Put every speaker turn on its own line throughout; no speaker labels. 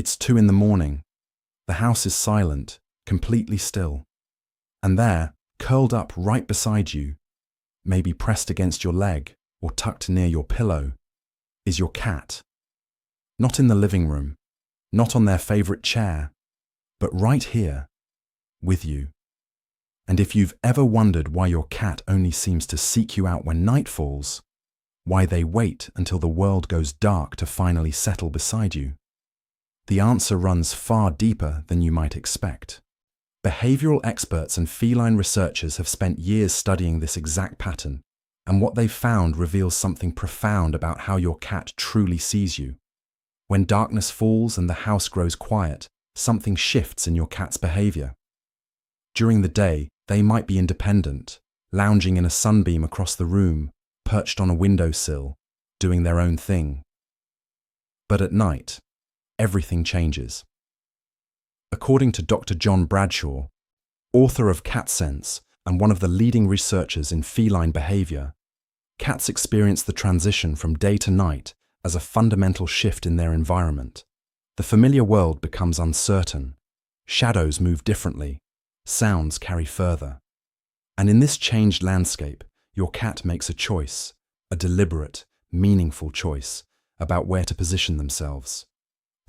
It's 2 in the morning. The house is silent, completely still. And there, curled up right beside you, maybe pressed against your leg or tucked near your pillow, is your cat. Not in the living room, not on their favorite chair, but right here, with you. And if you've ever wondered why your cat only seems to seek you out when night falls, why they wait until the world goes dark to finally settle beside you, the answer runs far deeper than you might expect. Behavioral experts and feline researchers have spent years studying this exact pattern, and what they've found reveals something profound about how your cat truly sees you. When darkness falls and the house grows quiet, something shifts in your cat's behavior. During the day, they might be independent, lounging in a sunbeam across the room, perched on a windowsill, doing their own thing. But at night, everything changes. According to Dr. John Bradshaw, author of Cat Sense and one of the leading researchers in feline behavior, cats experience the transition from day to night as a fundamental shift in their environment. The familiar world becomes uncertain, shadows move differently, sounds carry further. And in this changed landscape, your cat makes a choice, a deliberate, meaningful choice about where to position themselves.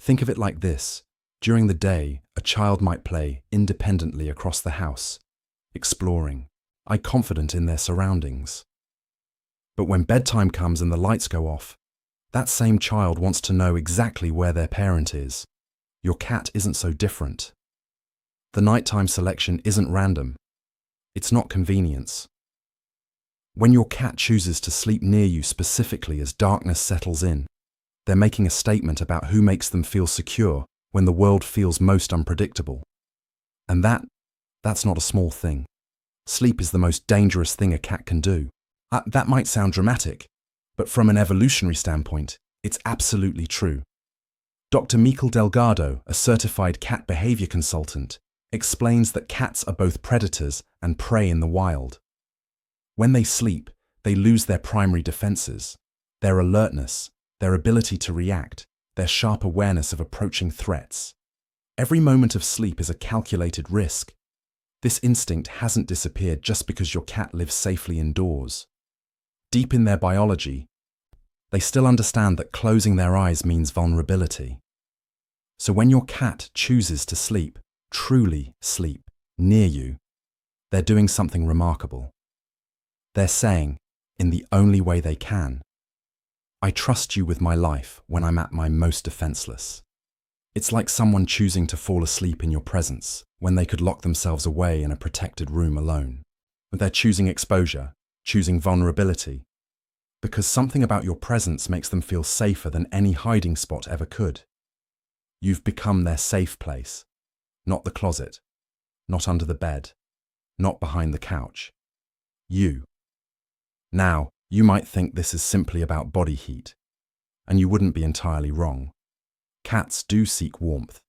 Think of it like this. During the day, a child might play independently across the house, exploring, confident in their surroundings. But when bedtime comes and the lights go off, that same child wants to know exactly where their parent is. Your cat isn't so different. The nighttime selection isn't random. It's not convenience. When your cat chooses to sleep near you specifically as darkness settles in, they're making a statement about who makes them feel secure when the world feels most unpredictable. And that's not a small thing. Sleep is the most dangerous thing a cat can do. That might sound dramatic, but from an evolutionary standpoint, it's absolutely true. Dr. Mikel Delgado, a certified cat behavior consultant, explains that cats are both predators and prey in the wild. When they sleep, they lose their primary defenses, their alertness, their ability to react, their sharp awareness of approaching threats. Every moment of sleep is a calculated risk. This instinct hasn't disappeared just because your cat lives safely indoors. Deep in their biology, they still understand that closing their eyes means vulnerability. So when your cat chooses to sleep, truly sleep, near you, they're doing something remarkable. They're saying, in the only way they can, I trust you with my life when I'm at my most defenseless. It's like someone choosing to fall asleep in your presence when they could lock themselves away in a protected room alone. But they're choosing exposure, choosing vulnerability, because something about your presence makes them feel safer than any hiding spot ever could. You've become their safe place, not the closet, not under the bed, not behind the couch. You. Now, you might think this is simply about body heat, and you wouldn't be entirely wrong. Cats do seek warmth.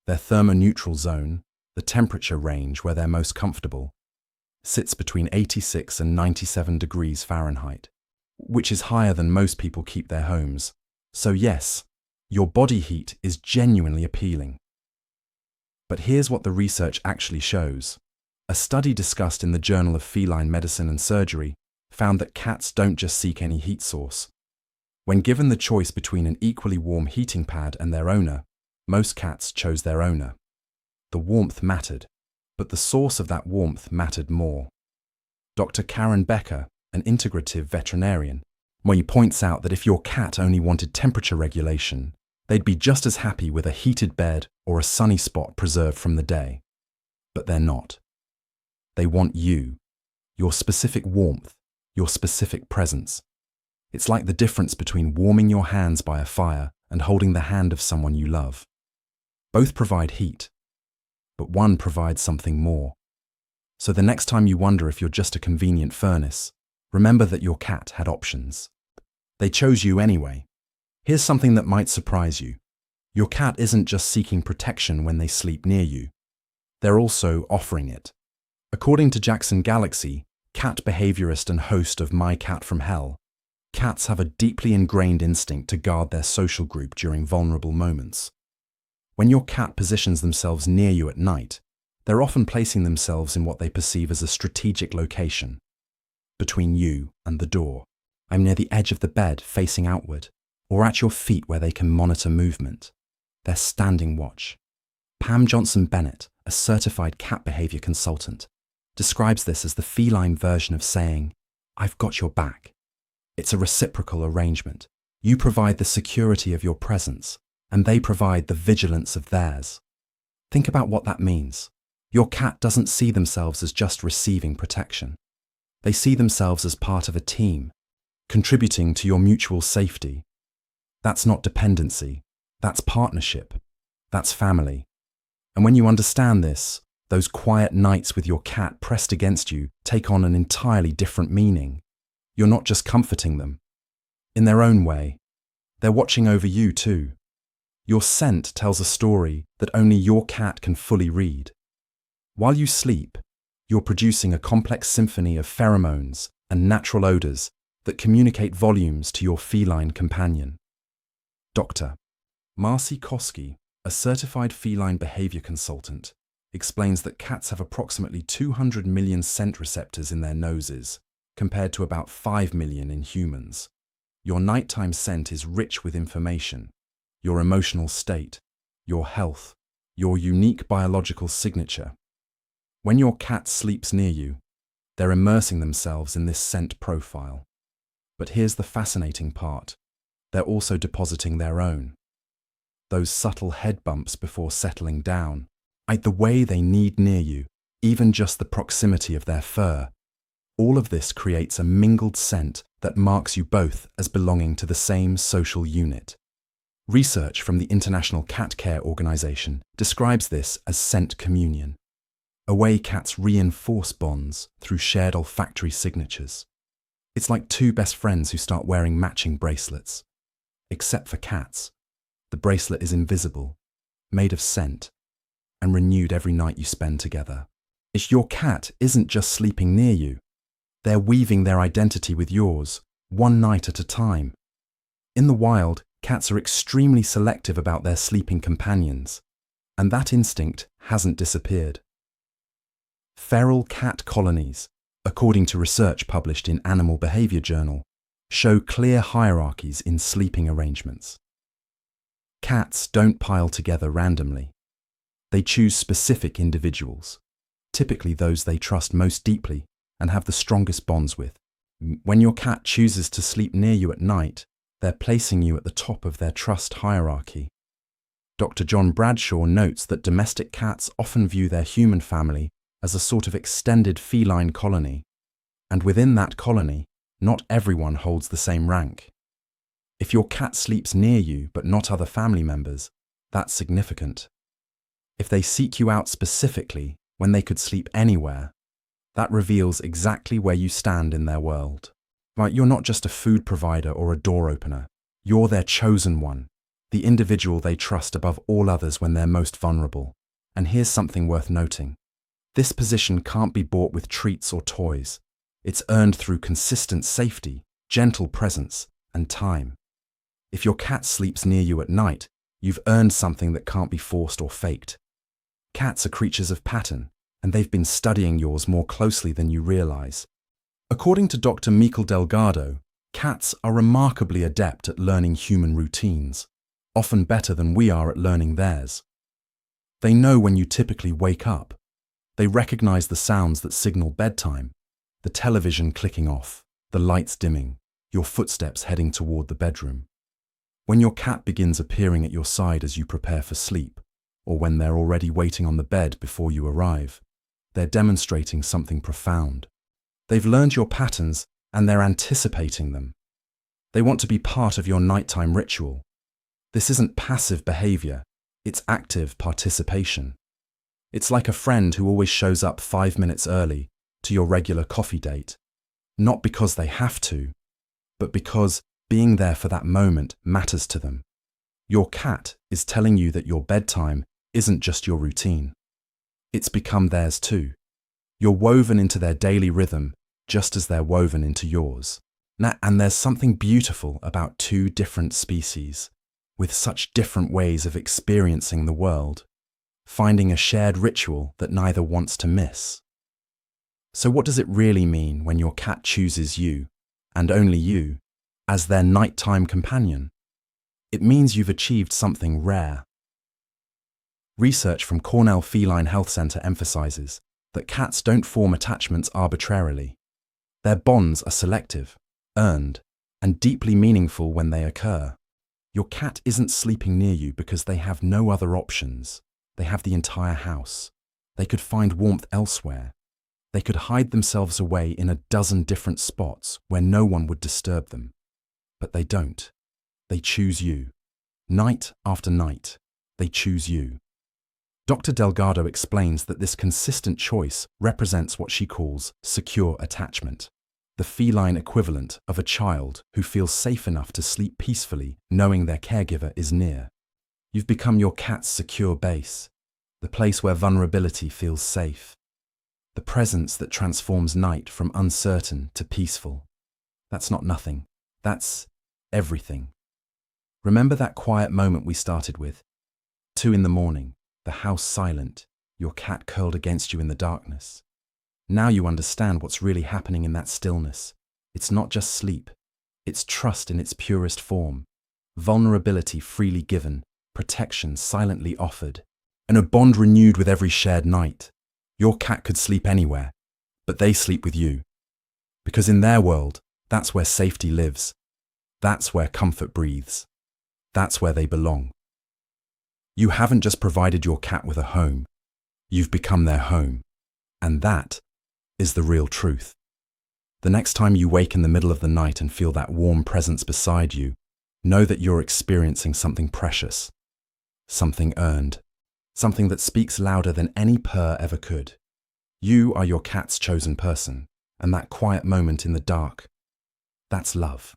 Their thermoneutral zone, the temperature range where they're most comfortable, sits between 86 and 97 degrees Fahrenheit, which is higher than most people keep their homes. So yes, your body heat is genuinely appealing. But here's what the research actually shows. A study discussed in the Journal of Feline Medicine and Surgery found that cats don't just seek any heat source. When given the choice between an equally warm heating pad and their owner, most cats chose their owner. The warmth mattered, but the source of that warmth mattered more. Dr. Karen Becker, an integrative veterinarian, points out that if your cat only wanted temperature regulation, they'd be just as happy with a heated bed or a sunny spot preserved from the day. But they're not. They want you, your specific warmth, your specific presence. It's like the difference between warming your hands by a fire and holding the hand of someone you love. Both provide heat, but one provides something more. So the next time you wonder if you're just a convenient furnace, remember that your cat had options. They chose you anyway. Here's something that might surprise you. Your cat isn't just seeking protection when they sleep near you. They're also offering it. According to Jackson Galaxy, cat behaviorist and host of My Cat from Hell, cats have a deeply ingrained instinct to guard their social group during vulnerable moments. When your cat positions themselves near you at night, they're often placing themselves in what they perceive as a strategic location. Between you and the door. I'm near the edge of the bed facing outward, or at your feet where they can monitor movement. They're standing watch. Pam Johnson-Bennett, a certified cat behavior consultant, describes this as the feline version of saying, "I've got your back." It's a reciprocal arrangement. You provide the security of your presence, and they provide the vigilance of theirs. Think about what that means. Your cat doesn't see themselves as just receiving protection. They see themselves as part of a team, contributing to your mutual safety. That's not dependency. That's partnership. That's family. And when you understand this, those quiet nights with your cat pressed against you take on an entirely different meaning. You're not just comforting them. In their own way, they're watching over you too. Your scent tells a story that only your cat can fully read. While you sleep, you're producing a complex symphony of pheromones and natural odors that communicate volumes to your feline companion. Dr. Marcy Koski, a certified feline behavior consultant, explains that cats have approximately 200 million scent receptors in their noses, compared to about 5 million in humans. Your nighttime scent is rich with information, your emotional state, your health, your unique biological signature. When your cat sleeps near you, they're immersing themselves in this scent profile. But here's the fascinating part. They're also depositing their own. Those subtle head bumps before settling down, the way they need near you, even just the proximity of their fur. All of this creates a mingled scent that marks you both as belonging to the same social unit. Research from the International Cat Care Organization describes this as scent communion, a way cats reinforce bonds through shared olfactory signatures. It's like two best friends who start wearing matching bracelets. Except for cats, the bracelet is invisible, made of scent, and renewed every night you spend together. Your cat isn't just sleeping near you. They're weaving their identity with yours, one night at a time. In the wild, cats are extremely selective about their sleeping companions, and that instinct hasn't disappeared. Feral cat colonies, according to research published in Animal Behavior Journal, show clear hierarchies in sleeping arrangements. Cats don't pile together randomly. They choose specific individuals, typically those they trust most deeply and have the strongest bonds with. When your cat chooses to sleep near you at night, they're placing you at the top of their trust hierarchy. Dr. John Bradshaw notes that domestic cats often view their human family as a sort of extended feline colony, and within that colony, not everyone holds the same rank. If your cat sleeps near you but not other family members, that's significant. If they seek you out specifically when they could sleep anywhere, that reveals exactly where you stand in their world. Right, you're not just a food provider or a door opener. You're their chosen one, the individual they trust above all others when they're most vulnerable. And here's something worth noting. This position can't be bought with treats or toys. It's earned through consistent safety, gentle presence, and time. If your cat sleeps near you at night, you've earned something that can't be forced or faked. Cats are creatures of pattern, and they've been studying yours more closely than you realize. According to Dr. Mikel Delgado, cats are remarkably adept at learning human routines, often better than we are at learning theirs. They know when you typically wake up. They recognize the sounds that signal bedtime, the television clicking off, the lights dimming, your footsteps heading toward the bedroom. When your cat begins appearing at your side as you prepare for sleep, or when they're already waiting on the bed before you arrive, they're demonstrating something profound. They've learned your patterns and they're anticipating them. They want to be part of your nighttime ritual. This isn't passive behavior, it's active participation. It's like a friend who always shows up 5 minutes early to your regular coffee date, not because they have to, but because being there for that moment matters to them. Your cat is telling you that your bedtime isn't just your routine. It's become theirs too. You're woven into their daily rhythm just as they're woven into yours. And there's something beautiful about two different species, with such different ways of experiencing the world, finding a shared ritual that neither wants to miss. So what does it really mean when your cat chooses you, and only you, as their nighttime companion? It means you've achieved something rare. Research from Cornell Feline Health Center emphasizes that cats don't form attachments arbitrarily. Their bonds are selective, earned, and deeply meaningful when they occur. Your cat isn't sleeping near you because they have no other options. They have the entire house. They could find warmth elsewhere. They could hide themselves away in a dozen different spots where no one would disturb them. But they don't. They choose you. Night after night, they choose you. Dr. Delgado explains that this consistent choice represents what she calls secure attachment, the feline equivalent of a child who feels safe enough to sleep peacefully knowing their caregiver is near. You've become your cat's secure base, the place where vulnerability feels safe, the presence that transforms night from uncertain to peaceful. That's not nothing. That's everything. Remember that quiet moment we started with? 2 a.m, the house silent, your cat curled against you in the darkness. Now you understand what's really happening in that stillness. It's not just sleep. It's trust in its purest form. Vulnerability freely given, protection silently offered, and a bond renewed with every shared night. Your cat could sleep anywhere, but they sleep with you. Because in their world, that's where safety lives. That's where comfort breathes. That's where they belong. You haven't just provided your cat with a home. You've become their home. And that is the real truth. The next time you wake in the middle of the night and feel that warm presence beside you, know that you're experiencing something precious, something earned, something that speaks louder than any purr ever could. You are your cat's chosen person, and that quiet moment in the dark, that's love.